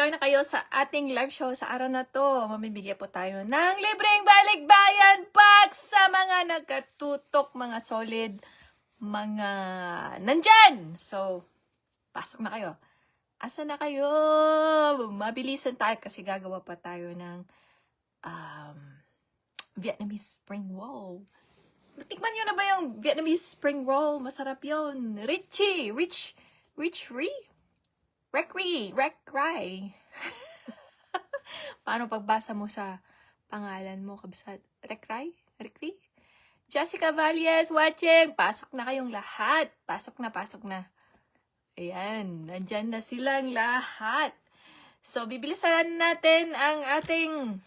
mag-join na kayo sa ating live show sa araw na to. Mamibigay po tayo ng libreng balikbayan box sa mga nagkatutok, mga solid, mga nandyan. So, pasok na kayo. Asa na kayo? Mabilisan tayo kasi gagawa pa tayo ng Vietnamese spring roll. Tikman nyo na ba yung Vietnamese spring roll? Masarap yun. Rich. Rekry. Paano pagbasa mo sa pangalan mo, kabsat? Rekry? Jessica Valles watching. Pasok na kayong lahat. Pasok na. Ayan, nandyan na silang lahat. So, bibilisan natin ang ating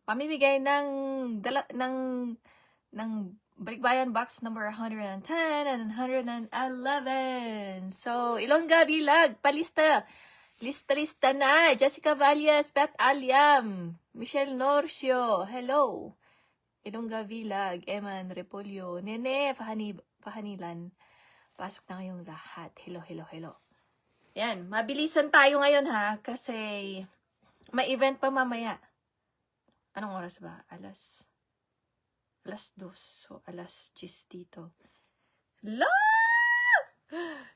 pamimigay ng balikbayan box number 110 and 111. So, Ilongga Bilag, palista. Lista na. Jessica Valles, Beth Aliam, Michelle Norcio, hello. Ilongga Bilag, Eman Repolyo, Nene Pahanilan. Pasok na kayong lahat. Hello. Yan, mabilisan tayo ngayon ha, kasi may event pa mamaya. Anong oras ba? Alas 2. So, alas 10 dito.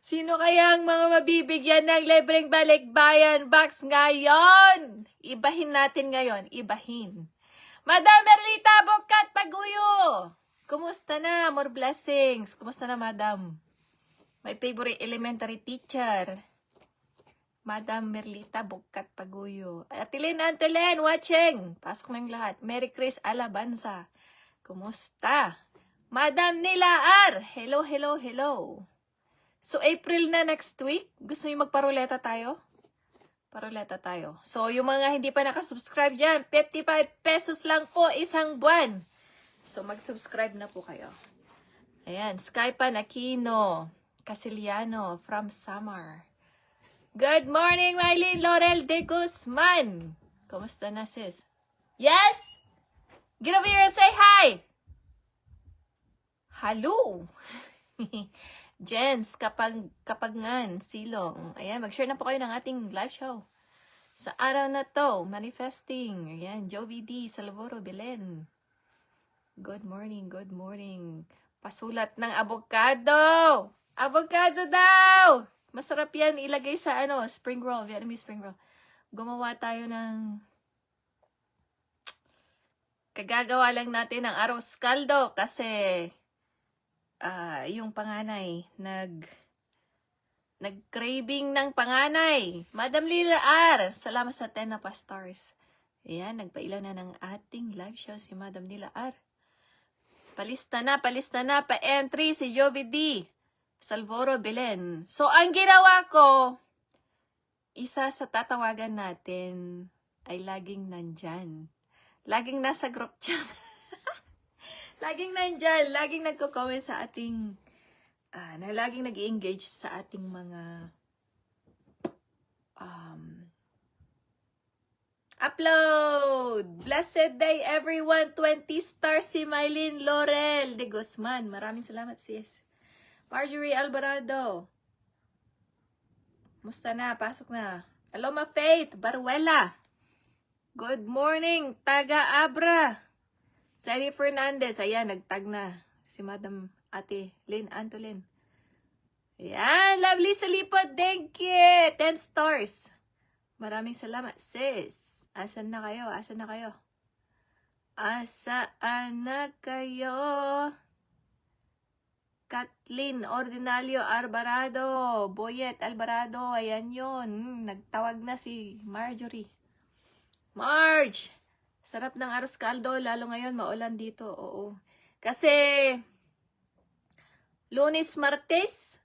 Sino kayang mga mabibigyan ng libreng balikbayan box ngayon? Ibahin natin ngayon. Madam Merlita Bokat Paguyo! Kumusta na? More blessings. Kumusta na, madam? My favorite elementary teacher. Madam Merlita Bokat Paguyo. Atilin Antolen, watching. Pasok na yung lahat. Mary Chris Alabanza. Kumusta? Madam Nilaar. Hello. So, April na next week. Gusto niyo magparuleta tayo? Paruleta tayo. So, yung mga hindi pa nakasubscribe dyan, 55 pesos lang po isang buwan. So, mag-subscribe na po kayo. Ayan, Skypan Aquino Casiliano from Samar. Good morning, Mylene Laurel de Guzman. Kumusta na, sis? Yes? Get over here and say hi. Hello. Jens, Kapagngan, Silong. Ayan, mag-share na po kayo ng ating live show. Sa araw na to, manifesting. Ayan, Joey D. Salvoro, Belen. Good morning. Pasulat ng avocado. Avocado daw! Masarap yan ilagay sa spring roll, Vietnamese spring roll. Gumawa tayo ng kagagawa lang natin ng arroz caldo kasi yung panganay nag-craving ng panganay. Madam Lila R, salamat sa 10 na pa-stars. Ayan, nagpailaw na ng ating live show si Madam Lila R. Palista na, pa-entry si Joby D. Salvoro Belen. So, ang ginawa ko, isa sa tatawagan natin ay laging nandyan. Laging nasa group chat. Laging nandyan. Laging nagko-comment sa ating, laging nag-engage sa ating mga upload. Blessed day everyone. 20 stars si Mylene Laurel de Guzman. Maraming salamat, sis. Marjorie Alvarado. Musta na? Pasok na. Hello, ma Faith Baruela. Good morning, taga Abra. Sally Fernandez. Ayan, nagtag na si Madam Ate Lynn Antolin. Ayan, lovely Salipot. Thank you. 10 stars. Maraming salamat, sis. Asan na kayo? Asaan na kayo? Kathleen Ordinalio Alvarado, Boyet Alvarado, ayan yun. Nagtawag na si Marjorie. Marge! Sarap ng arroz caldo, lalo ngayon maulan dito. Oo. Kasi Lunes, Martes,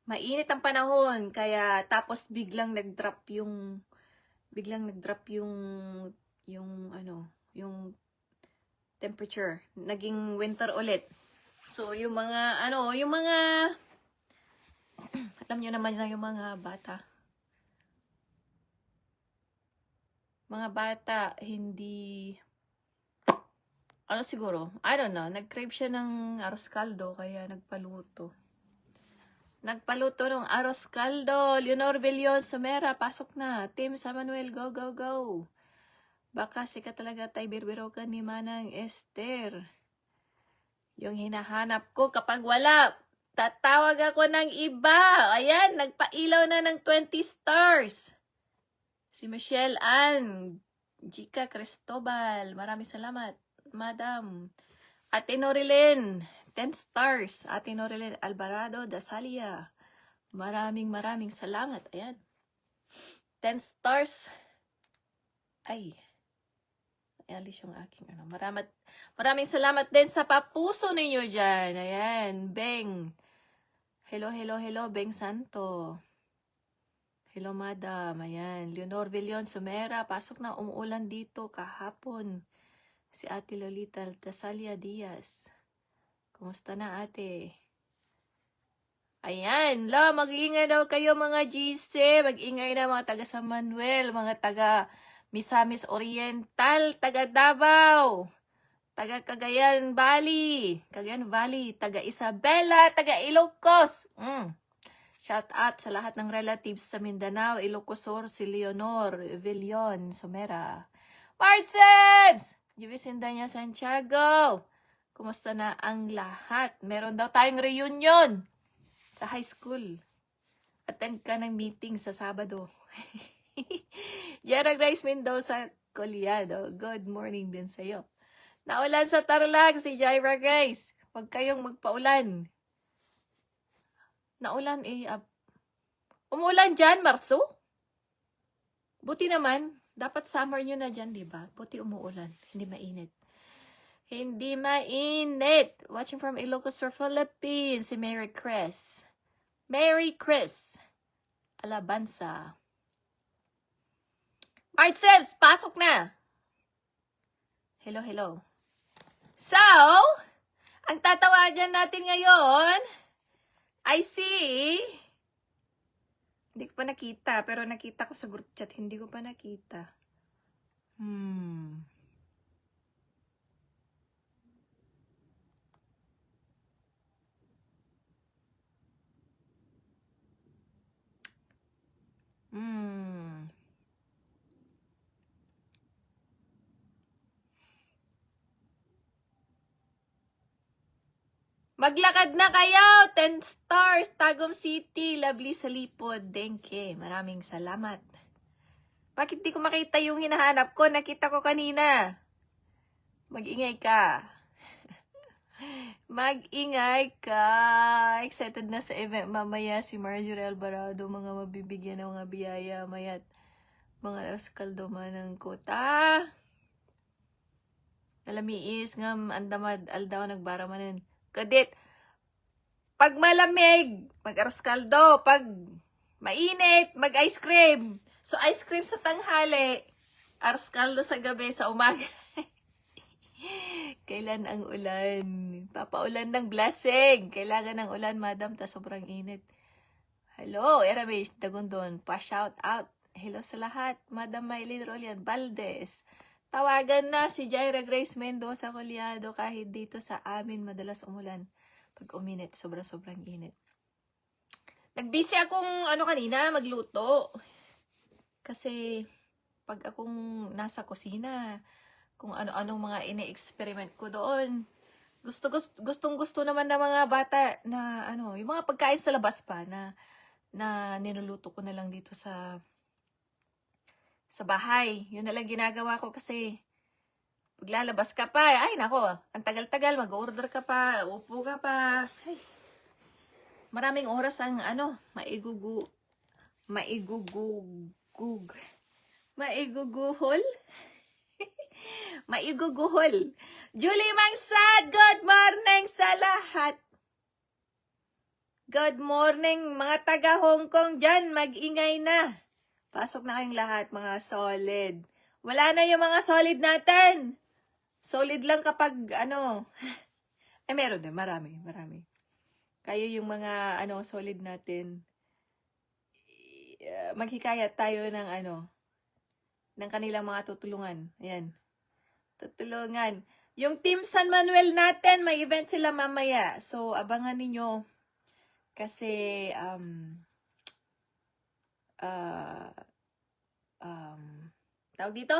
mainit ang panahon. Kaya tapos biglang nag-drop yung temperature. Naging winter ulit. So, yung mga, alam nyo naman na yung mga bata. Hindi, siguro, I don't know, nag-crave siya ng arroz caldo, kaya nagpaluto. Nagpaluto ng aros caldo. Leonor Villion, Sumera, pasok na. Team San Manuel, go, go, go. Baka sika talaga tayo birbirokan ni Manang Esther. Yung hinahanap ko kapag wala, tatawag ako ng iba. Ayan, nagpailaw na ng 20 stars. Si Michelle Ann, Jika Cristobal, maraming salamat, Madam. Ate Norilyn, 10 stars. Ate Norilyn Alvarado Dasalia, maraming salamat. Ayan, 10 stars. Ay, alis yung aking ano. Maraming salamat din sa papuso ninyo dyan. Ayan, Beng. Hello, Beng Santo. Hello, Madam. Ayan, Leonor Villion, Sumera. Pasok na, umuulan dito kahapon. Si Ate Lolita Dasalia Diaz. Kumusta na, ate? Ayan, mag-iingay daw kayo mga GC. Mag-ingay na mga taga San Manuel, mga taga Misamis Oriental, taga Davao, taga Cagayan Valley, taga Isabela, taga Ilocos. Shout out sa lahat ng relatives sa Mindanao, Ilocos Sur, si Leonor Villion, Sumera. Marcels! Givisinda niya Santiago. Kumusta na ang lahat? Meron daw tayong reunion sa high school. Attend ka ng meeting sa Sabado. Jera Grace Mendoza Colyado, good morning din sa'yo. Naulan sa Tarlac, si Jaira Grace. Huwag kayong magpaulan. Naulan umulan dyan, Marso? Buti naman, dapat summer nyo na dyan, diba? Buti umuulan, hindi mainit. Hindi mainit. Watching from Ilocos Sur, Philippines, si Mary Chris. Alabanza. Artsevs, pasok na. Hello. So, ang tatawagan natin ngayon ay hindi ko pa nakita, pero nakita ko sa group chat, hindi ko pa nakita. Maglakad na kayo! 10 stars! Tagum City, Lovely Salipod, Denke. Maraming salamat. Bakit di ko makita yung hinahanap ko? Nakita ko kanina. Mag-ingay ka. Mag-ingay ka. Excited na sa event mamaya si Marjorie Alvarado. Mga mabibigyan ng mga biyaya. Mayat mga raskaldoman ng kota. Nalamiis nga andamad aldaw nagbara-manin. Kadit, pag malamig, mag-aros kaldo. Pag mainit, mag-ice cream. So, ice cream sa tanghali. Aros kaldo sa gabi, sa umaga. Kailan ang ulan? Papaulan ng blessing. Kailangan ng ulan, madam, ta sobrang init. Hello, Erabish Dagundon. Pa-shout out. Hello sa lahat. Madam Maylin Rolian Valdez. Tawagan na si Jaira Grace Mendoza Colyado kahit dito sa amin madalas umulan. Pag uminit, sobrang init. Nagbisi akong kanina, magluto. Kasi pag akong nasa kusina, kung ano-anong mga ine-experiment ko doon. Gustong-gusto naman ng mga bata na yung mga pagkain sa labas pa na niluluto ko na lang dito sa bahay. Yun na lang ginagawa ko kasi paglalabas ka pa, ay nako, ang tagal-tagal, mag-order ka pa, upo ka pa. Ay, maraming oras ang maiguguhol. Julie Mangsad, good morning sa lahat. Good morning, mga taga Hong Kong dyan, mag-ingay na. Pasok na kayong lahat, mga solid. Wala na yung mga solid natin. Solid lang kapag meron din, marami. Kayo yung mga solid natin. Maghikayat tayo ng kanilang mga tutulungan. Ayan. Tutulungan. Yung Team San Manuel natin, may event sila mamaya. So, abangan ninyo. Kasi, tawag dito?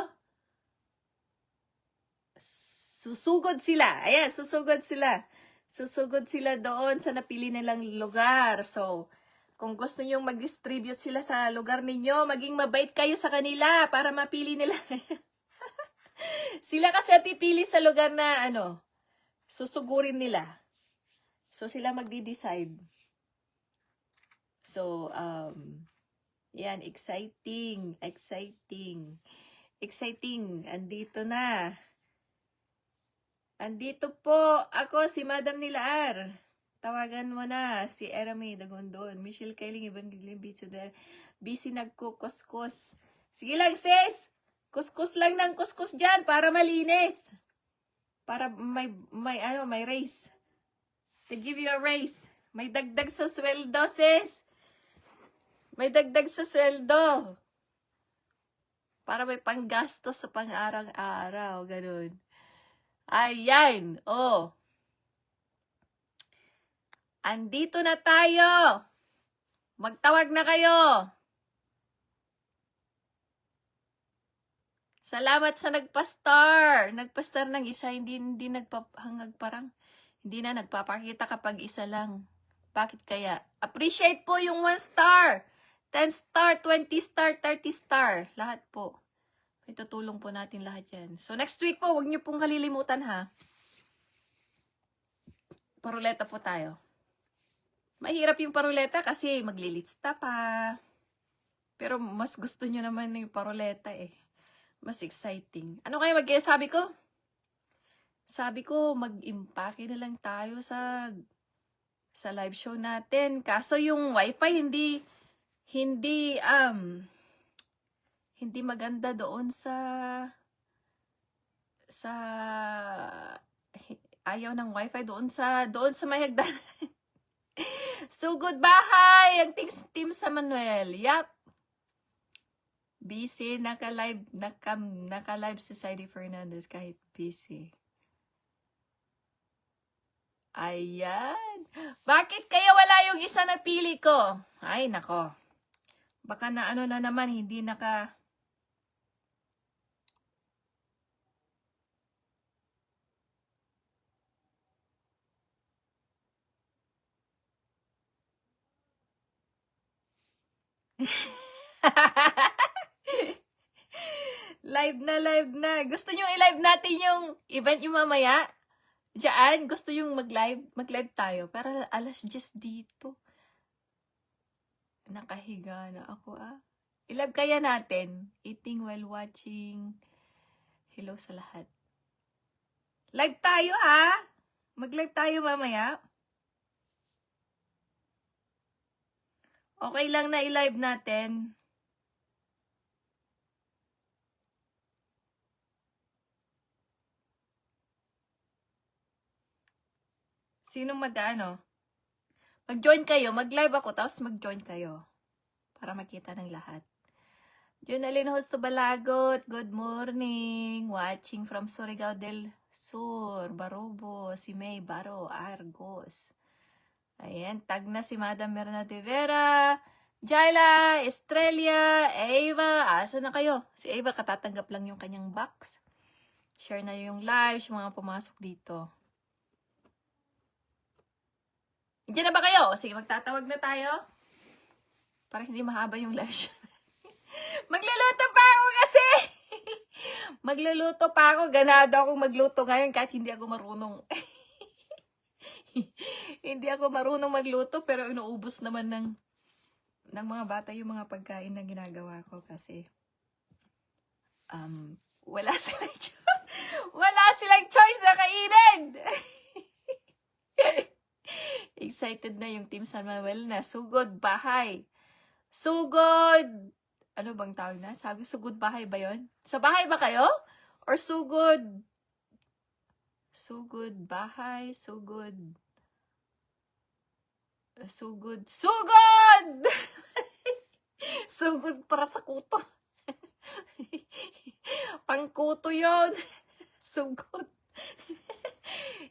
Susugod sila. Ayan, susugod sila. Susugod sila doon sa napili nilang lugar. So, kung gusto nyo mag-distribute sila sa lugar ninyo, maging mabait kayo sa kanila para mapili nila. Sila kasi pipili sa lugar na susugurin nila. So, sila magdi-decide. So, yan, exciting. Andito na. Andito po ako, si Madam Nilaar. Tawagan mo na si Erami Dagondon. Michelle Kailing, Evangeline Bichuder. Busy nagkukuskus. Sige lang, sis. Kuskus lang ng kuskus dyan para malinis. Para may raise. To give you a raise. May dagdag sa sweldo, sis. May dagdag sa sweldo. Para may panggastos sa pang-araw-araw. Ganun. Ayan. Oh. Andito na tayo. Magtawag na kayo. Salamat sa nagpa-star. Nagpa-star ng isa, hindi nagpahangag parang. Hindi na nagpapakita kapag isa lang. Bakit kaya? Appreciate po yung 1 star. 10 star, 20 star, 30 star. Lahat po. Itutulong po natin lahat yan. So, next week po, huwag niyo pong kalilimutan, ha? Paruleta po tayo. Mahirap yung paruleta kasi maglilista pa. Pero mas gusto niyo naman yung paruleta, eh. Mas exciting. Ano kaya sabi ko? Sabi ko, mag-impake na lang tayo sa live show natin. Kaso yung wifi hindi maganda doon sa ayaw ng wifi doon sa may hagdan. So good bahay ang team sa Manuel. Yap. Busy naka-live si Sadie Fernandez kahit busy. Ayan. Bakit kaya wala yung isa na pili ko? Ay nako. Baka na naman hindi naka live na. Gusto nyo i-live natin yung event yung mamaya? Diyan, gusto yung mag-live tayo. Para alas 10 dito. Nakahiga na ako, I-live kaya natin. Eating while watching. Hello sa lahat. Live tayo, ha? Mag-live tayo mamaya. Okay lang na i-live natin. Sino mag-join kayo. Mag-live ako, tapos mag-join kayo. Para makita ng lahat. Junalyn Hosto Balagot, good morning. Watching from Surigao del Sur, Barobo, si May Baro, Argos. Ayan, tag na si Madam Merna de Vera, Jaila, Estrella, Eva. Asa na kayo? Si Eva, katatanggap lang yung kanyang box. Share na yung live, yung mga pumasok dito. Diyan na ba kayo? Sige, magtatawag na tayo. Para hindi mahaba yung live. Magluluto pa ako kasi. Magluluto pa ako. Ganado akong magluto ngayon kahit hindi ako marunong. Hindi ako marunong magluto pero inuubos naman ng mga bata yung mga pagkain na ginagawa ko kasi wala silang choice na kainin. Excited na yung Team San Manuel na sugod bahay. Sugod, ano bang tawag na? Sugod bahay ba yon? Sa bahay ba kayo? Or sugod bahay, sugod sugod para sa kuto. Pangkuto yon. Sugod.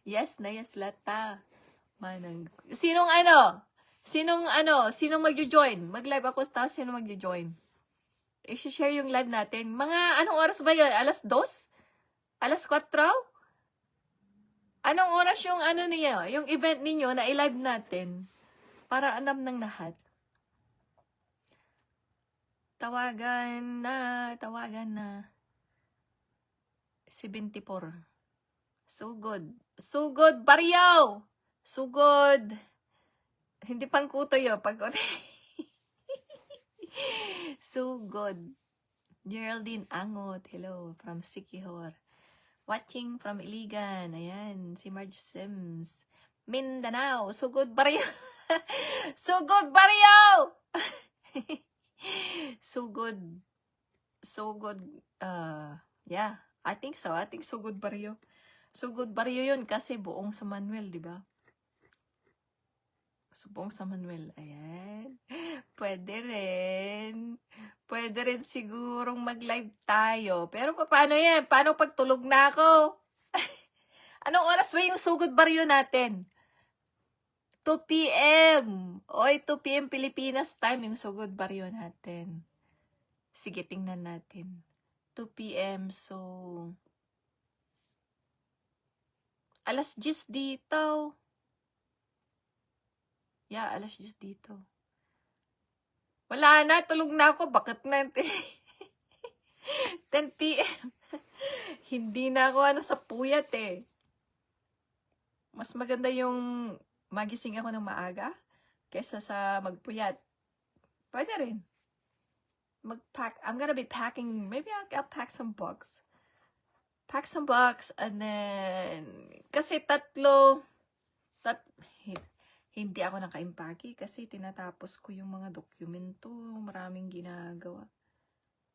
Yes na yes lata. Manang. Sinong magjo-join? Mag-live ako, tapos sino magjo-join? I-share yung live natin. Mga, anong oras ba yun? Alas 2? Alas 4? Anong oras yung niyo, yung event ninyo na i-live natin? Para alam ng lahat. Tawagan na. 74. Sugod. Sugod, Baryaw! Sugod. Hindi pang kutoyo. Sugod. Geraldine Angot. Hello, from Sikihor. Watching from Iligan. Ayan, si Marge Sims. Mindanao. Sugod, Baryaw. Sugod, Baryaw! Sugod. Sugod. Yeah. I think so. I think Sugod Barrio. Sugod Barrio yun kasi buong sa Manuel, di ba? Buong sa Manuel. Ayan. Pwede rin. Pwede rin sigurong mag-live tayo. Pero paano yan? Paano pag tulog na ako? Anong oras ba yung Sugod Barrio natin? 2 p.m. Oy, 2 p.m. Pilipinas time yung Sugod Barrio natin. Sige, tingnan natin. 2 p.m. So, alas 10 dito. Yeah, alas 10 dito. Wala na, tulog na ako. Bakit na? 10 p.m. Hindi na ako sa puyat eh. Mas maganda yung magising ako ng maaga kaysa sa magpuyat. Pwede rin. Mag-pack. I'm gonna be packing. Maybe I'll pack some books. Pack some books and then kasi hindi ako naka-impake kasi tinatapos ko yung mga dokumento. Maraming ginagawa.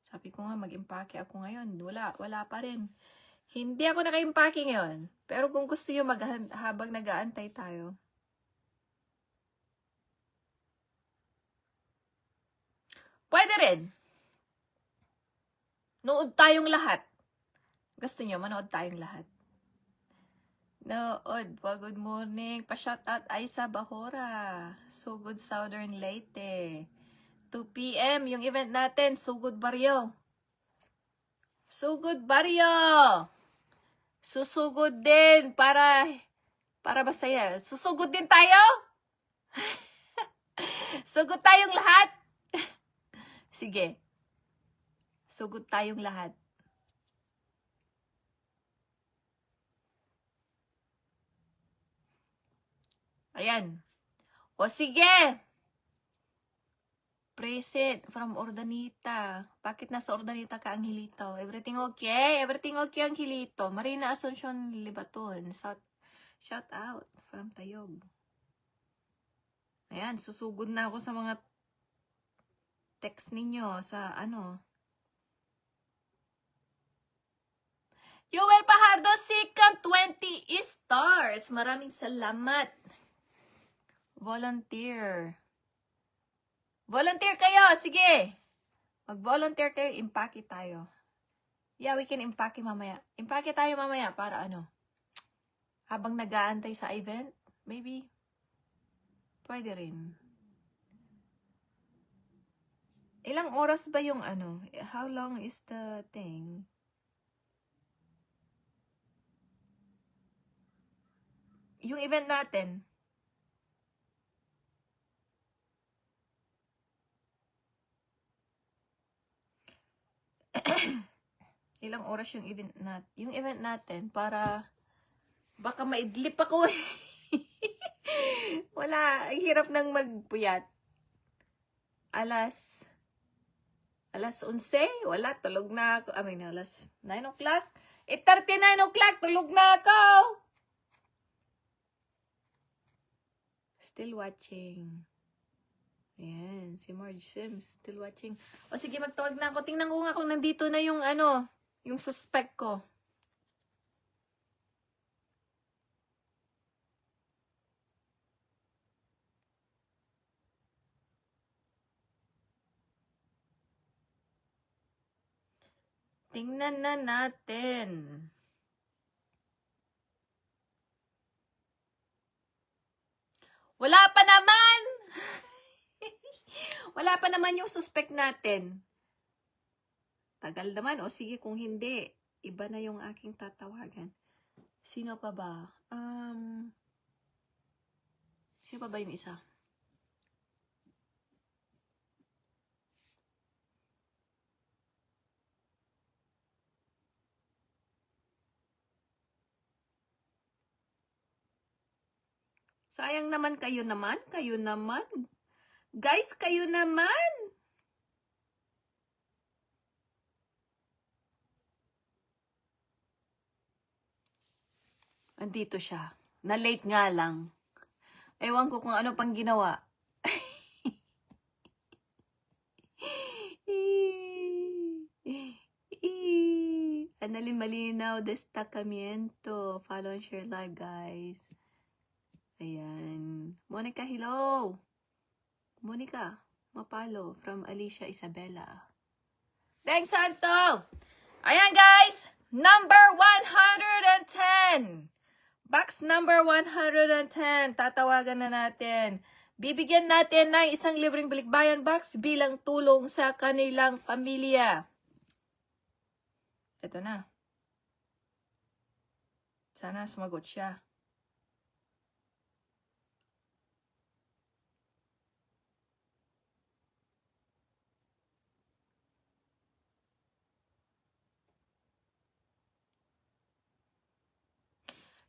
Sabi ko nga mag-impake ako ngayon. Wala pa rin. Hindi ako naka-impake ngayon. Pero kung gusto nyo habang nag-aantay tayo. Pwede rin. Nood tayong lahat. Gusto nyo, manood tayong lahat. Nood. Well, good morning. Pa-shoutout Aisa Bahora. Sugod Southern Leyte. 2 p.m. yung event natin. Sugod Barrio. Sugod Barrio. Susugod din para masaya. Susugod din tayo? Sugod tayong lahat? Sige. Sugod tayong lahat. Ayan. O sige. Present from Ordanita. Bakit nasa Ordanita ka, Angelito? Everything okay? Everything okay, Angelito? Marina Asuncion Libaton. Shout out from Tayog. Ayan, susugod na ako sa mga text ninyo sa Joel Pajardo, Sikam, 20 stars. Maraming salamat. Volunteer. Volunteer kayo, sige. Mag-volunteer kayo, impake tayo. Yeah, we can impake mamaya. Impake tayo mamaya para habang nag-aantay sa event, maybe. Pwede rin. Ilang oras ba yung how long is the thing? Yung event natin. Ilang oras yung event natin para baka maidlip ako eh. Wala, ang hirap nang magpuyat. Alas 11, wala, tulog na ako. Alas 9 o'clock. 8:39 o'clock, tulog na ako. Still watching. Ayan, si Marge Sims, still watching. O sige, magtawag na ako. Tingnan ko nga kung nandito na yung yung suspect ko. Tingnan na natin. Wala pa naman! Wala pa naman yung suspect natin. Tagal naman. O sige, kung hindi, iba na yung aking tatawagan. Sino pa ba? Sino pa ba yung isa? Sayang naman, kayo naman. Kayo naman. Guys, kayo naman. Andito siya. Na-late nga lang. Ewan ko kung ano pang ginawa. Analin malinaw, destacamiento. Follow and share live, guys. Ayan. Monica, hello. Monica, mapalo from Alicia Isabella. Beng Santo! Ayan, guys. Number 110. Box number 110. Tatawagan na natin. Bibigyan natin ng isang libreng balikbayan box bilang tulong sa kanilang pamilya. Ito na. Sana sumagot siya.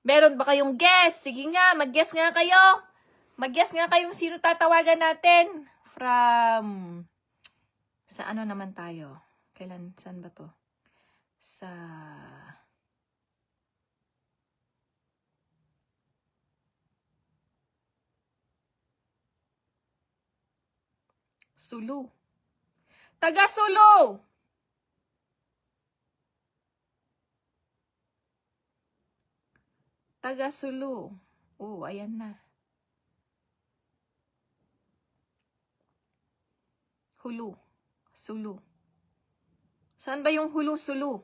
Meron ba kayong guess? Sige nga, mag-guess nga kayo. Mag-guess nga kayong sino tatawagan natin. From... Sa ano naman tayo? Kailan? Saan ba to? Sa... Sulu. Taga Sulu! Taga Sulu. Oh, ayan na. Hulu. Sulu. Saan ba yung Hulu, Sulu?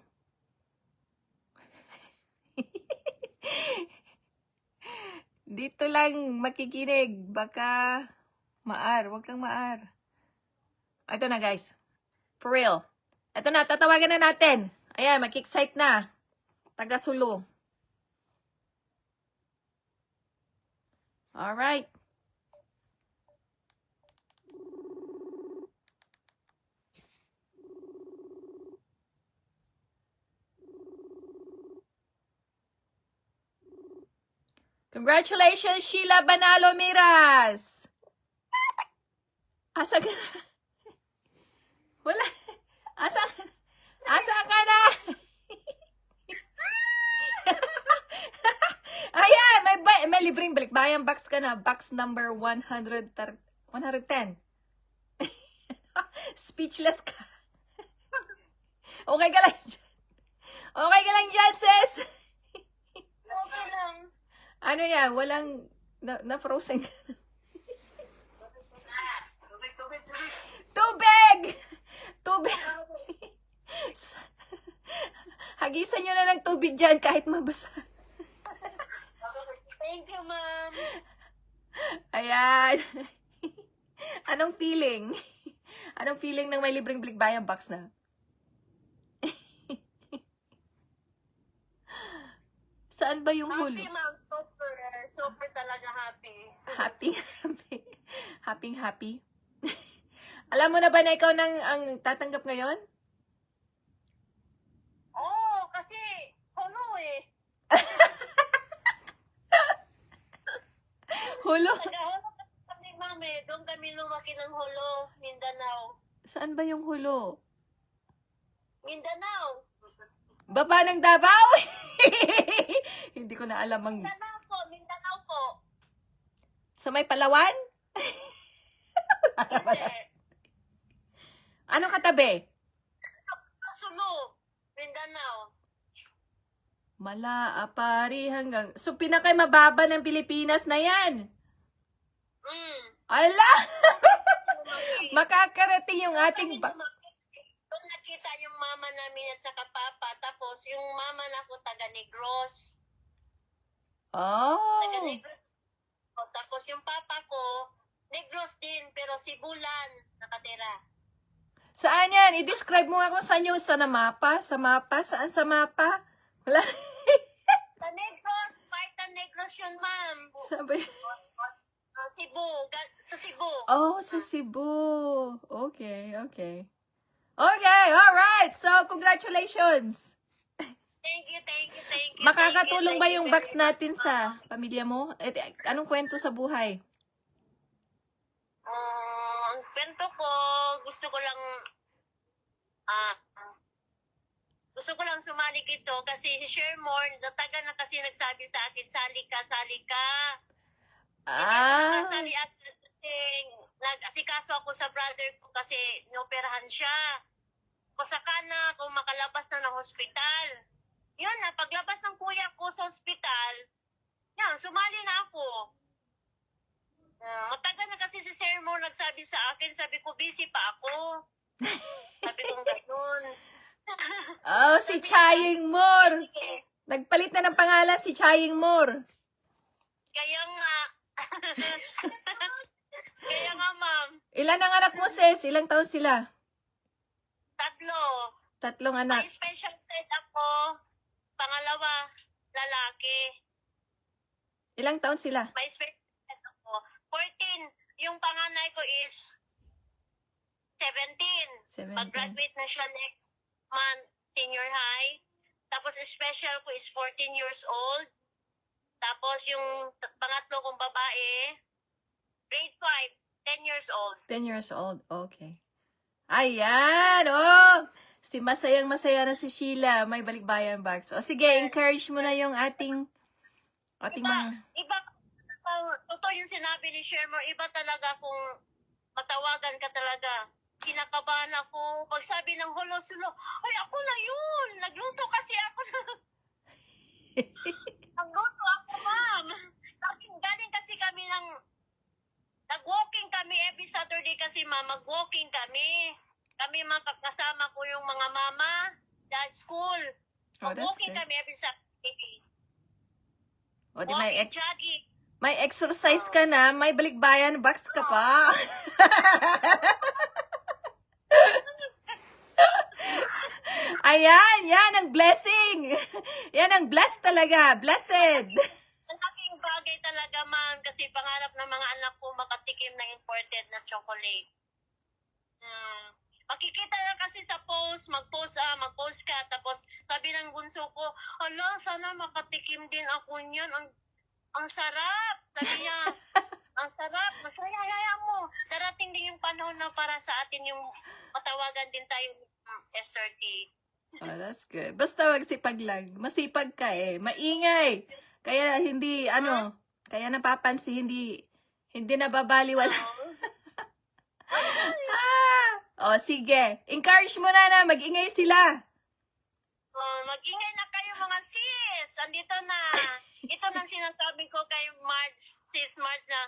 Dito lang makikinig. Baka maar. Huwag kang maar. Ito na, guys. For real. Ito na, tatawagan na natin. Ayan, mag-excite na. Taga Sulu. Alright. Congratulations, Sheila Banalo Miras! Asa ka na? Wala. Asa ka na? Ayan, may libreng balikbayan box ka na. Box number 110. Speechless ka. Okay ka lang dyan. Okay ka lang dyan, sis. Okay lang. Ano yan? Walang na-frozen ka. Tubig! Tubig! Hagisan nyo na ng tubig dyan kahit mabasa. Thank you, ma'am. Ayan. Anong feeling? Anong feeling ng may libreng balikbayan box na? Saan ba yung huli? Happy, ma'am. Super. Super talaga happy. Happy, happy. Happy, happy. Alam mo na ba na ikaw ang tatanggap ngayon? Oo, kasi hulo eh. Hulo? Nag-hulo kami, ma'am eh. Doon kami lumaki ng hulo. Mindanao. Saan ba yung hulo? Mindanao. Baba ng Davao? Hindi ko na alam ang... Mindanao po. Mindanao po. Sa may Palawan? Hindi. Ano katabi? Sulu. Mindanao. Mala, Apari, hanggang... So, pinakay mababa ng Pilipinas na yan. Ala! Makakarating yung ating... Doon nakita yung mama namin at saka papa. Tapos yung mama na ko taga Negros. Taga Oh! Negros. Tapos yung papa ko Negros din, pero Sibulan nakatira. Saan yan? I-describe mo nga kung saan yung sa mapa? Sa mapa? Saan sa mapa? Wala. Sa Negros, Parta Negros yun, ma'am. Saan ba yun? Cebu, sa Cebu. Oh, sa Cebu. Okay, okay. Okay, alright. So, congratulations. Thank you, thank you, thank you. Makakatulong ba thank you yung very box much, natin ma'am. sa pamilya mo? Anong kwento sa buhay? Ang kwento ko, gusto ko lang, ah, gusto ko lang sumali ito kasi si Shermore, natagal na kasi nagsabi sa akin, sali ka, sali ka. Hindi ako nakasali at kasi nag-asikaso ako sa brother ko kasi inoperahan siya. Kusaka na kung makalabas na ng hospital. Yun na, paglabas ng kuya ko sa hospital, yan, sumali na ako. Matagal na kasi si Sir Mo nagsabi sa akin, sabi ko, busy pa ako. Sabi ko, ganun. Oh, si Chaying Moore. Sige. Nagpalit na ng pangalan si Chaying Moore. Kaya nga. Kaya nga, ma'am. Ilan ang anak mo, sis? Ilang taon sila? 3. 3 May anak. special set ako. Pangalawa, lalaki. Ilang taon sila? May special set ako. 14. Yung panganay ko is 17. 17. Mag-graduate na siya next month, senior high. Tapos special ko is 14 years old. Tapos yung pangatlo kong babae, grade 5, 10 years old. 10 years old. Okay. Ayan. Oh, si masayang-masaya na si Sheila. May balikbayan box. O sige, encourage mo na yung ating mga... Iba, totoo yung sinabi ni Shermer, iba talaga kung matawagan ka talaga. Kinakabahan ako. Pag sabi ng hulo-sulo, ay ako na yun! Nagluto kasi ako na. Nagluto ako, ma'am. Galing kasi kami ng, nag-walking kami every Saturday kasi, ma'am, mag-walking kami. Kami kasama ko yung mga mama sa school. Oh, that's Mag-walking good. kami every Saturday. O di may, Walking, jogging. may exercise ka na, may balikbayan box ka pa. Ayan, yan ang blessing. Yan ang blessed talaga, blessed. Ang aking bagay talaga, ma'am, kasi pangarap ng mga anak ko makatikim ng imported na chocolate. Makikita na kasi sa post, mag-post ka, tapos sabi ng bunso ko, hala, sana makatikim din ako niyan. Ang sarap. Sabi niya, ang sarap. Masaya mo. Darating din yung panahon na para sa atin yung matawagan din tayo SRT. Oh, that's good. Basta magsipag lang. Masipag ka eh. Maingay. Kaya hindi, kaya napapansin, hindi nababaliwala. Oh, sige. Encourage mo na mag-ingay sila. Mag-ingay na kayo mga sis. Andito na. Ito nang sinasabi ko kay sis Marge na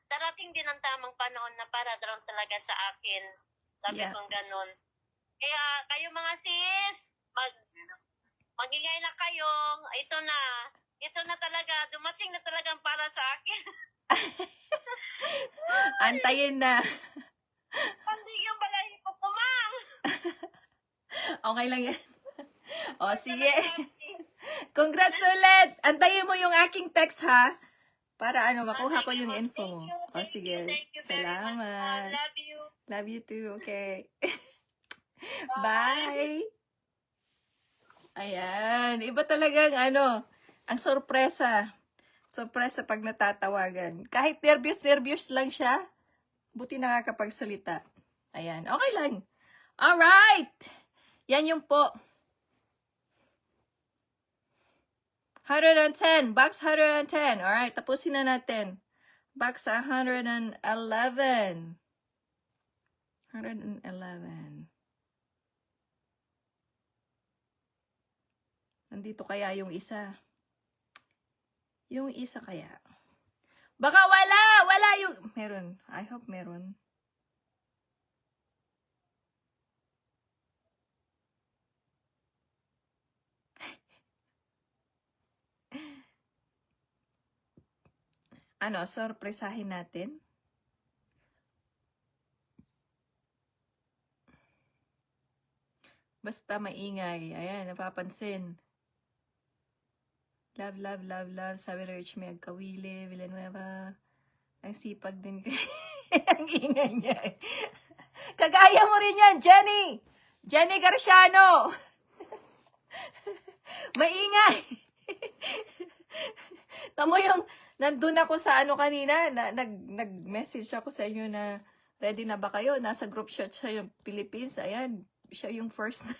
darating din ang tamang panahon na para daw talaga sa akin. Sabi Yeah. kong ganun. Kaya kayo mga sis, mag-ingay na kayo. Ito na talaga. Dumating na talagang para sa akin. Antayin na. Hindi yung balahi ko po, ma'am. Okay lang yan. O, sige. Congrats ulit. Antayin mo yung aking text, ha? Para makuha ko yung info mo. O, sige. Thank you very much, ma'am. Salamat. Love you. Love you too. Okay. Bye. Ayan. Iba talagang ang sorpresa. Sorpresa pag natatawagan. Kahit nervyos lang siya, buti nakakapagsalita. Ayan. Okay lang. Alright. Yan yung po. 110. Box 110. Alright. Tapusin na natin. Box 111. 111. Nandito kaya yung isa. Yung isa kaya. Baka wala yung... Meron. I hope meron. Sorpresahin natin. Basta maingay. Ayan, napapansin. Love, love, love, love. Sabi Rich Meg Kawili, Villanueva. Ang sipag din kay... Ang ingay niya eh. Kagaya mo rin yan, Jenny! Jenny Garciano! Maingay! Tamo yung... Nandun ako sa ano kanina, nag-message ako sa inyo na ready na ba kayo? Nasa group chat sa yung Philippines. Ayan, siya yung first na,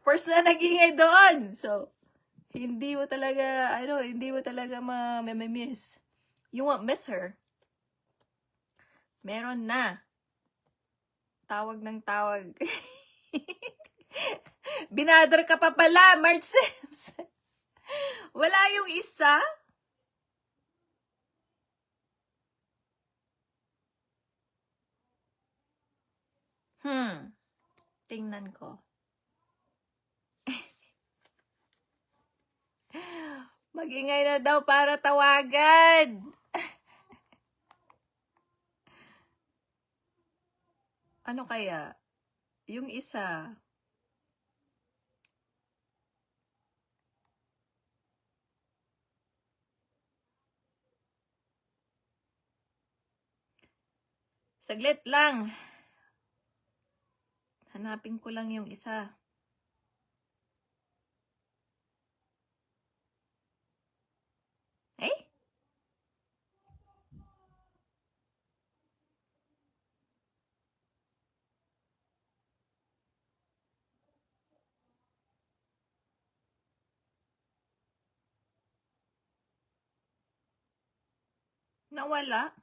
first na nag-ingay doon. So, hindi mo talaga ma-miss. You won't miss her. Meron na. Tawag ng tawag. Binadar ka pa pala, March Sims. Wala yung isa? Tingnan ko. Mag-ingay na daw para tawagan. Ano kaya? Yung isa. Saglit lang. Hanapin ko lang yung isa. Eh? Nawala.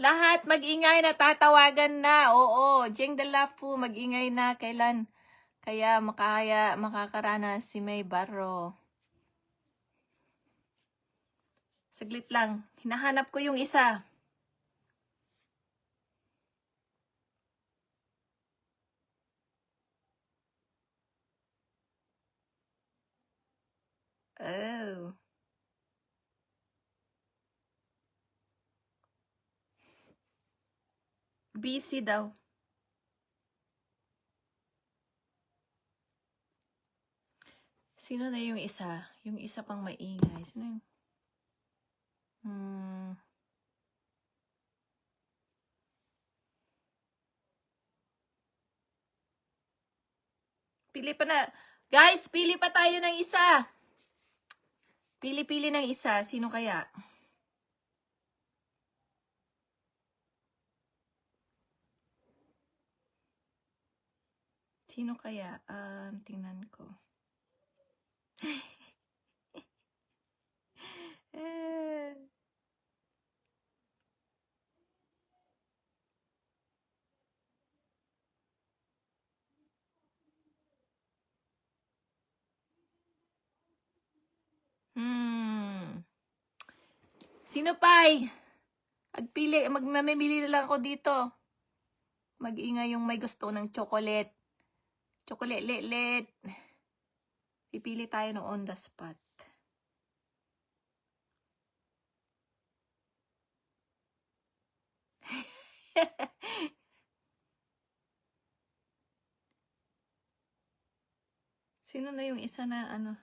Lahat mag-ingay na tatawagan na. Oo, Jeng Dalafu, mag-ingay na. Kailan kaya makakaranas si May Barro? Saglit lang. Hinahanap ko yung isa. Oh. Busy daw. Sino na yung isa? Yung isa pang maingay. Sino yung... Pili pa na. Guys, pili pa tayo ng isa. Pili-pili ng isa. Sino kaya? Sino kaya? Tingnan ko. Sino pa'y? Mamimili na lang ako dito. Mag-ingay yung may gusto ng chocolate. Chocolate let. Pipili tayo ng on the spot. Sino na yung isa na ano?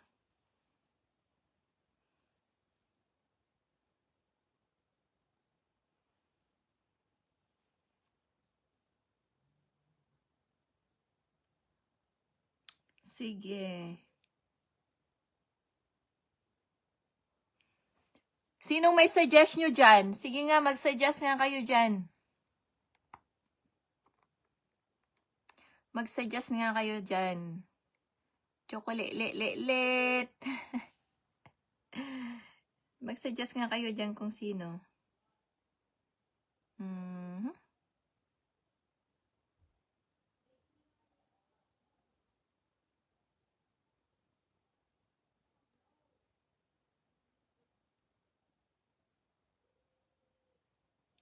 Sige. Sinong may suggest nyo dyan? Sige nga, mag-suggest nga kayo dyan. Mag-suggest nga kayo dyan. Chocolate let. Mag-suggest nga kayo dyan kung sino.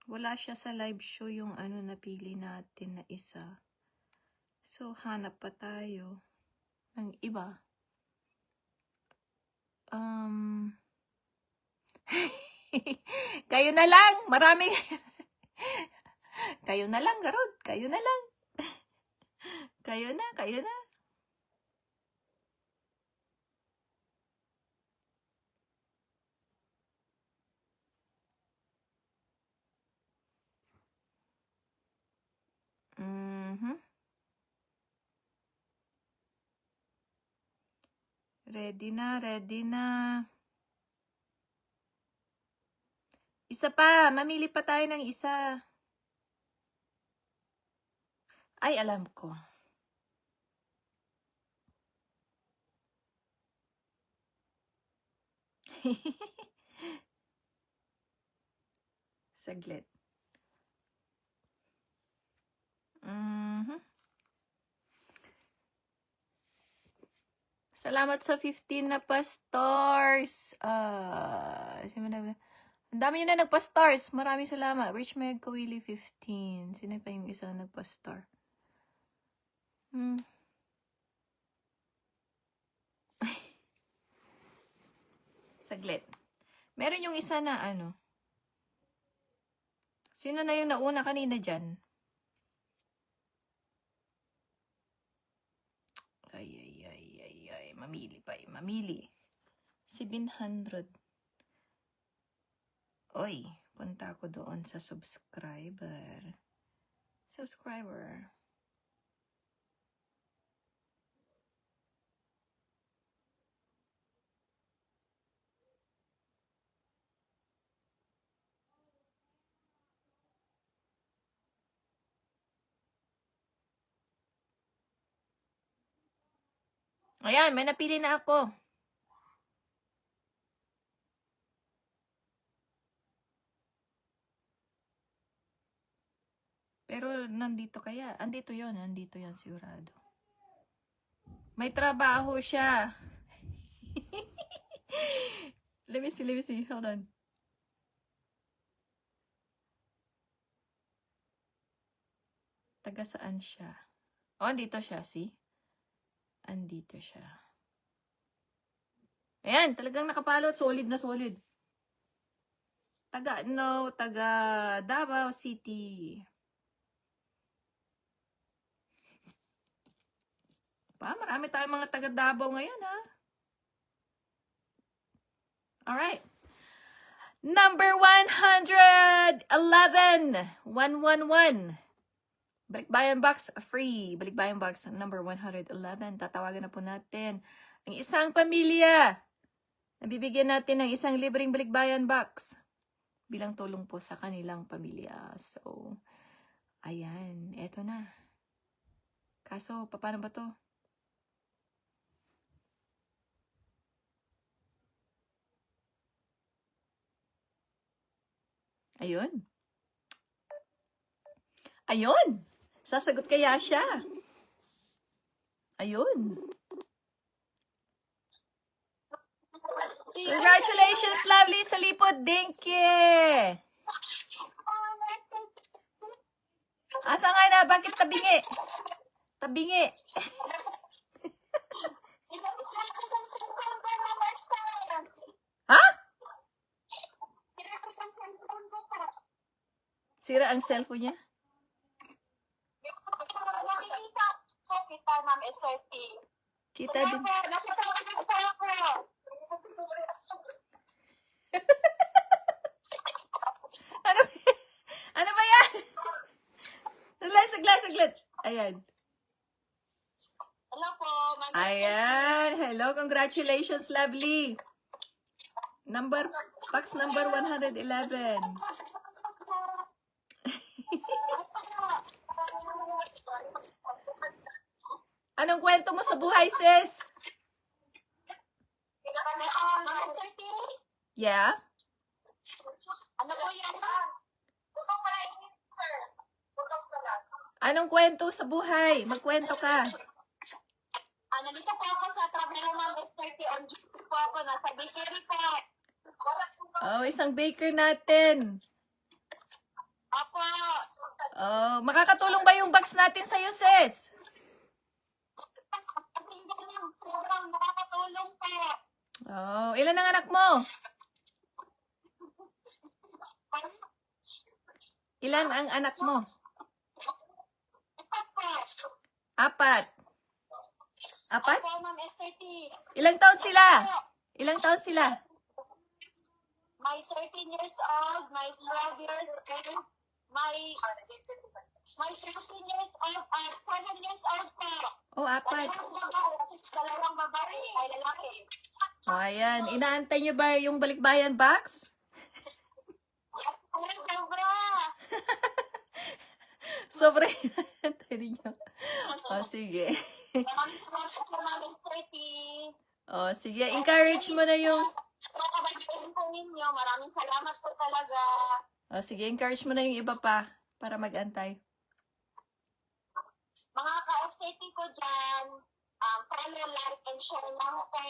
Wala siya sa live show yung ano napili natin na isa. So, hanap pa tayo ng iba. Kayo na lang. Maraming... kayo na lang, Garod. Kayo na lang. Kayo na, kayo na. Ready na, ready na. Isa pa, mamili pa tayo ng isa. Ay, alam ko. Saglit. Salamat sa 15 na pa-stars. Ang dami yun na nagpa-stars. Maraming salamat. Rich Meg Kawili 15. Sino pa yung isang nagpa-star? Saglit. Meron yung isa na ano. Sino na yung nauna kanina dyan? Ay. Mamili pa eh. Mamili. 700. Oy, punta ako doon sa subscriber. Ayan, may napili na ako. Pero nandito kaya? Andito yon sigurado. May trabaho siya. Let me see. Hold on. Taga saan siya? Oh, andito siya, see? Andito siya. Ayan, talagang nakapalo. Solid na solid. Taga Davao City. Marami tayong mga taga Davao ngayon, ha? Alright. Number 111. 111. Balikbayan box free. Balikbayan box number 111. Tatawagan na po natin ang isang pamilya. Nabibigyan natin ng isang libreng balikbayan box bilang tulong po sa kanilang pamilya. So, ayan. Eto na. Kaso, paano ba to? Ayun. Sasagot kaya siya. Ayun. Congratulations, lovely Salipod. Thank you. Asa nga na? Bakit tabingi? Ha? Sira ang cellphone niya? Kita din. Ano ba yan? Saglit. Ayan. Hello po. Ayan. Hello. Congratulations, lovely. Box number 111. Anong kwento mo sa buhay, sis? Yeah? Ano po yan? Anong kwento sa buhay? Magkwento ka. Nandito po ako sa trabaho, ma'am. 30 on duty po ako. Nasa bakery po. Oh, isang baker natin. Oh, makakatulong ba yung box natin sa'yo, sis? Sobrang nakakatulong po. Oh, ilan ang anak mo? Ilan ang anak mo? 4. 4? Opo, Ma'am SRT. Ilang taon sila? Ilang taon sila? My 13 years old, my 12 years old, my 13 years old, and 7 years old po. Oh, 4. Dalawang babae, ay lalaki. Oh, ayan. Inaantay nyo ba yung balikbayan box? Sobra. Sobrang inaantay ninyo. Oh, sige. Maraming salamat po, Ma'am SRT. Oh, sige. Encourage mo na yung... Makabagitin po ninyo. Maraming salamat po talaga. Oh, sige. Encourage mo na yung iba pa para mag-antay. Mga ka-SRT ko dyan, follow, like, and share lang po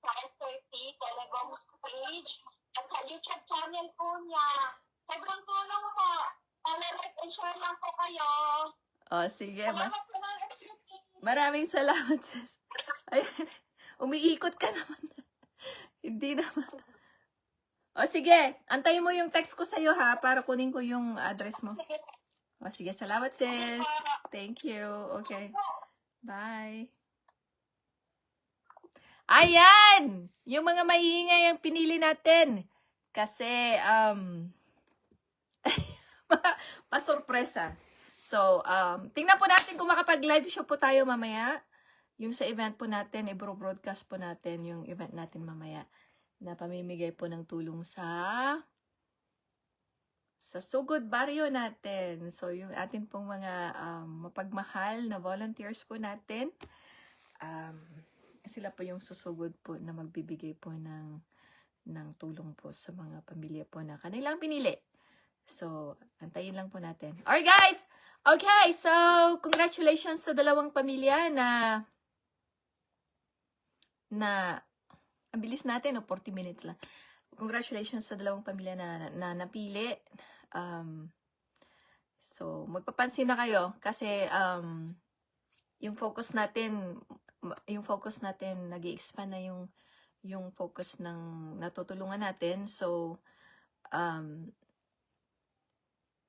sa SRT Telegram page at sa YouTube channel po niya. Sobrang tulong po. Follow, like, and share lang po kayo. Oh, sige. Salamat po ng SRT. Maraming salamat, sis. Ayan. Umiikot ka naman. Hindi naman. O sige, antayin mo yung text ko sa'yo ha, para kunin ko yung address mo. Sige. O sige, salamat sis. Thank you. Okay. Bye. Ayan! Yung mga maingay ang pinili natin. Kasi, pasurpresa. So, tingnan po natin kung makapag-live show po tayo mamaya. Yung sa event po natin, i-broadcast po natin yung event natin mamaya na pamimigay po ng tulong sa Sugod Barrio natin. So, yung atin pong mga mapagmahal na volunteers po natin, sila po yung susugod po na magbibigay po ng tulong po sa mga pamilya po na kanilang pinili. So, antayin lang po natin. Alright guys! Okay, so, congratulations sa dalawang pamilya na ang bilis natin, 40 minutes lang. Congratulations sa dalawang pamilya na napili. So, magpapansin na kayo kasi yung focus natin nag-i-expand na yung focus ng natutulungan natin. So,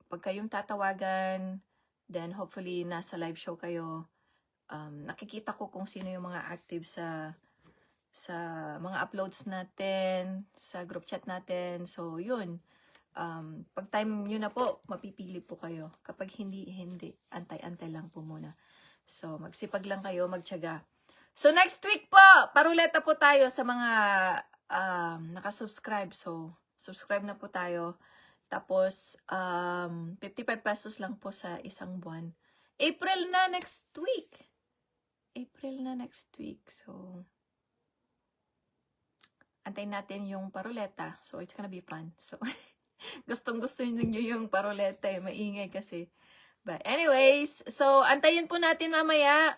pag kayong tatawagan, then hopefully nasa live show kayo, nakikita ko kung sino yung mga active sa mga uploads natin, sa group chat natin. So, yun. Pag time nyo na po, mapipili po kayo. Kapag hindi, antay-antay lang po muna. So, magsipag lang kayo, magtiyaga. So, next week po, paruleta po tayo sa mga nakasubscribe. So, subscribe na po tayo. Tapos, 55 pesos lang po sa isang buwan. April na next week. So, antayin natin yung paruleta. So, it's gonna be fun. So, gustong-gusto nyo yung paruleta eh. Maingay kasi. But anyways, so, antayin po natin mamaya.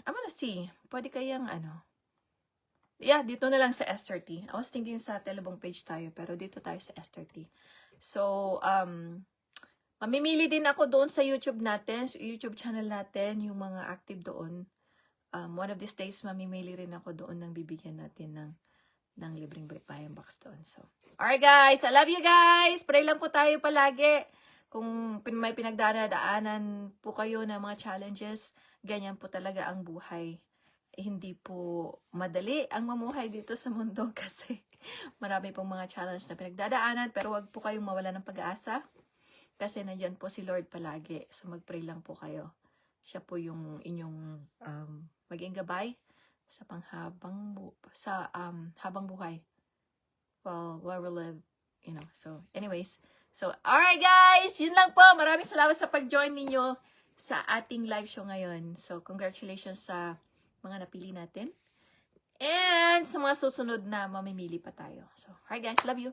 I'm gonna see. Pwede kayang yeah, dito na lang sa S30. I was thinking sa Telebong page tayo, pero dito tayo sa S30. So, mamimili din ako doon sa YouTube natin, sa YouTube channel natin, yung mga active doon. One of these days, mamimili rin ako doon ng bibigyan natin ng libreng balikbayan box doon. So, alright guys, I love you guys. Pray lang po tayo palagi. Kung may pinagdadaanan po kayo ng mga challenges, ganyan po talaga ang buhay. Hindi po madali ang mamuhay dito sa mundo kasi marami pong mga challenge na pinagdadaanan, pero wag po kayong mawala ng pag-asa kasi nandyan po si Lord palagi. So, mag-pray lang po kayo. Siya po yung inyong maging gabay sa habang buhay. While we live, So, anyways. So, alright guys! Yun lang po. Maraming salamat sa pag-join ninyo sa ating live show ngayon. So, congratulations sa mga napili natin. And sa mga susunod na mamimili pa tayo. So, alright guys. Love you.